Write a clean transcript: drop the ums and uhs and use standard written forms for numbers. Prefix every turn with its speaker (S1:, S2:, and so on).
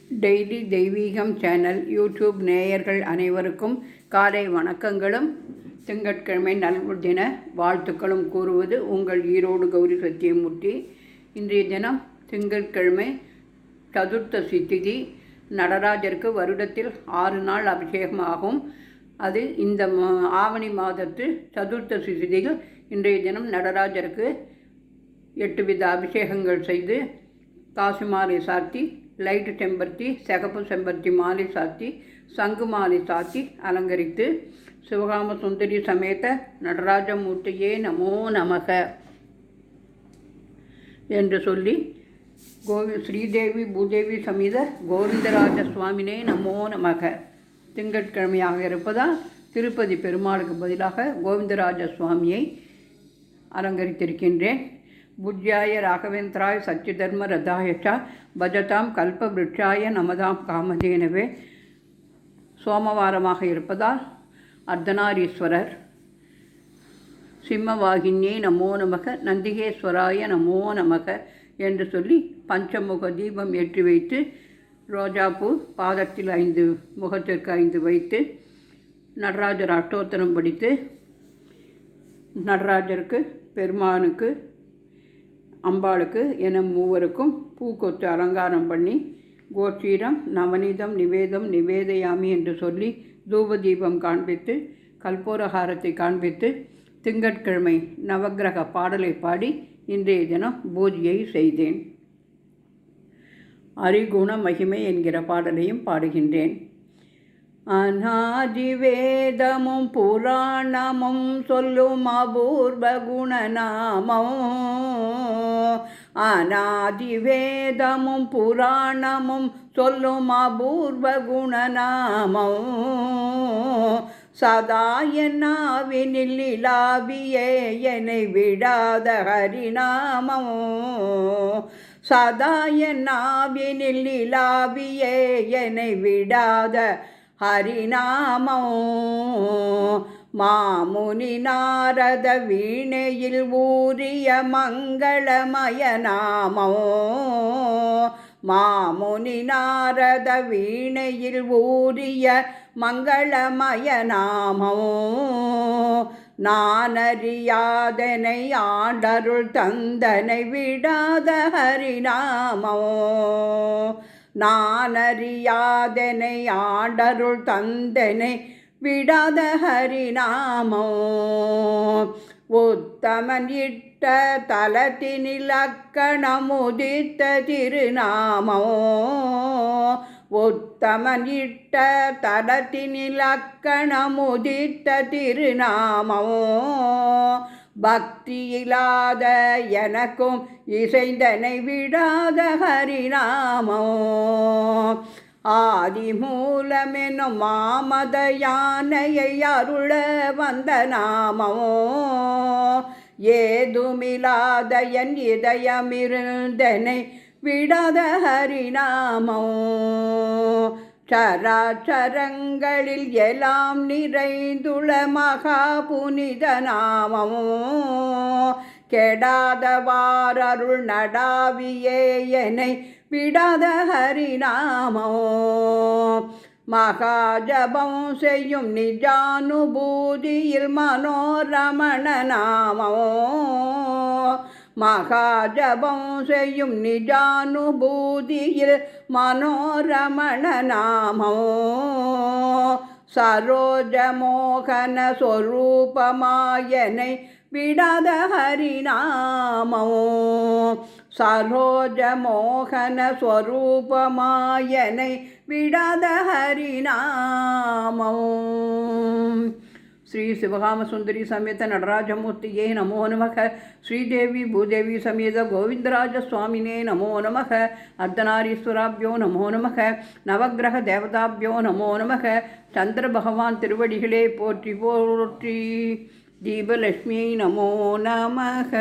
S1: Daily தெய்வீகம் channel YouTube நேயர்கள் அனைவருக்கும் காலை வணக்கங்களும் திங்கட்கிழமை நல்தின வாழ்த்துக்களும் கூறுவது உங்கள் ஈரோடு கௌரி சத்தியமூர்த்தி. இன்றைய தினம் திங்கட்கிழமை சதுர்த்தசி திதி. நடராஜருக்கு வருடத்தில் 6 நாள் அபிஷேகம் ஆகும். அது இந்த ஆவணி மாதத்து சதுர்த்தசி திதியில் இன்றைய தினம் நடராஜருக்கு 8 வித அபிஷேகங்கள் செய்து காசு மாலை சாத்தி, லைட்டு செம்பருத்தி, சிகப்பு செம்பருத்தி மாலை சாத்தி, சங்கு மாலை சாத்தி அலங்கரித்து சிவகாம சுந்தரி சமேத நடராஜமூர்த்தியே நமோ நமக என்று சொல்லி ஸ்ரீதேவி பூதேவி சமேத கோவிந்தராஜ சுவாமினே நமோ நமக. திங்கட்கிழமையாக இருப்பதால் திருப்பதி பெருமாளுக்கு பதிலாக கோவிந்தராஜ சுவாமியை அலங்கரித்திருக்கின்றேன். பூஜ்யாய ராகவேந்திராய சச்சிதர்ம ரதாயச்சா பஜதாம் கல்பவ்ருட்சாய நமதாம் காமதேனவே. சோமவாரமாக இருப்பதால் அர்த்தநாரீஸ்வரர், சிம்மவாகினியை நமோ நமக, நந்திகேஸ்வராய நமோ நமக என்று சொல்லி பஞ்சமுக தீபம் ஏற்றி வைத்து ரோஜாப்பூ பாதத்தில் 5 முகத்திற்கு 5 வைத்து நடராஜர் அஷ்டோத்திரம் படித்து நடராஜருக்கு, பெருமானுக்கு, அம்பாளுக்கு என மூவருக்கும் பூக்கொத்து அலங்காரம் பண்ணி கோஷீரம் நவநீதம் நிவேதம் நிவேதயாமி என்று சொல்லி தூபதீபம் காண்பித்து கல்பூரஹாரத்தை காண்பித்து திங்கட்கிழமை நவக்கிரக பாடலை பாடி இன்றைய தினம் பூஜையை செய்தேன். அரிகுண மகிமை என்கிற பாடலையும் பாடுகின்றேன். அநாதிவேதமும் புராணமும் சொல்லும் அபூர்வ குணநாமம், அநாதிவேதமும் புராணமும் சொல்லும் அபூர்வ குணநாமம், சதா என்னாவினில் இலாவியே என்னை விடாத ஹரிநாமம், சதா என்னாவினில் இலாவியே என்னை விடாத ஹரிநாமம், மாமுனி நாரத வீணையில் ஊரிய மங்களமய நாமம், மாமுனி நாரத வீணையில் ஊரிய மங்களமய நாமம், நானறியாதனை ஆண்டருள் தந்தனை விடாத ஹரிநாமம், நானறியாதனை ஆண்டருள் தந்தனை விடாத ஹரிநாமம், உத்தமன் இட்ட தலத்தினில் அக்கணமுதித்த திருநாமம், உத்தமன் இட்ட தலத்தினில் அக்கணமுதித்த திருநாமம், பக்தியில்லாத எனக்கும் இசைந்தனை விடாத ஹரிநாமம், ஆதி மூலமெனும் மாமத யானையை அருள வந்த நாமம், ஏதுமில்லாத என் இதயமிருந்தனை விடாத ஹரிநாமம், சராச்சரங்களில் எல்லாம் நிறைந்துள்ள மகா புனித நாமம், கெடாதவாரருள் நடாவியே என்னை விடாத ஹரிநாமம், மகாஜபம் செய்யும் நிஜானுபூதியில் மனோரமண நாமம், மகாஜபம் செய்யும் நிஜானுபூதியில் மனோரமண நாமம், சரோஜமோகன சொரூபமாயனை விடாத ஹரிநாமம், சரோஜமோகன ஸ்வரூபமாயனை விடாத ஹரிநாமம். ஸ்ரீ சிவகாம சுந்தரி சமேத நடராஜமூர்த்தியே நமோ நமக. ஸ்ரீதேவி பூதேவி சமேத கோவிந்தராஜ சுவாமினே நமோ நமக. அர்த்தநாரீஸ்வராபியோ நமோ நமக. நவக்கிரக தேவதாபியோ நமோ நமக. சந்திர பகவான் திருவடிகளே போற்றி போற்றி. தீபலட்சுமியை நமோ நமக.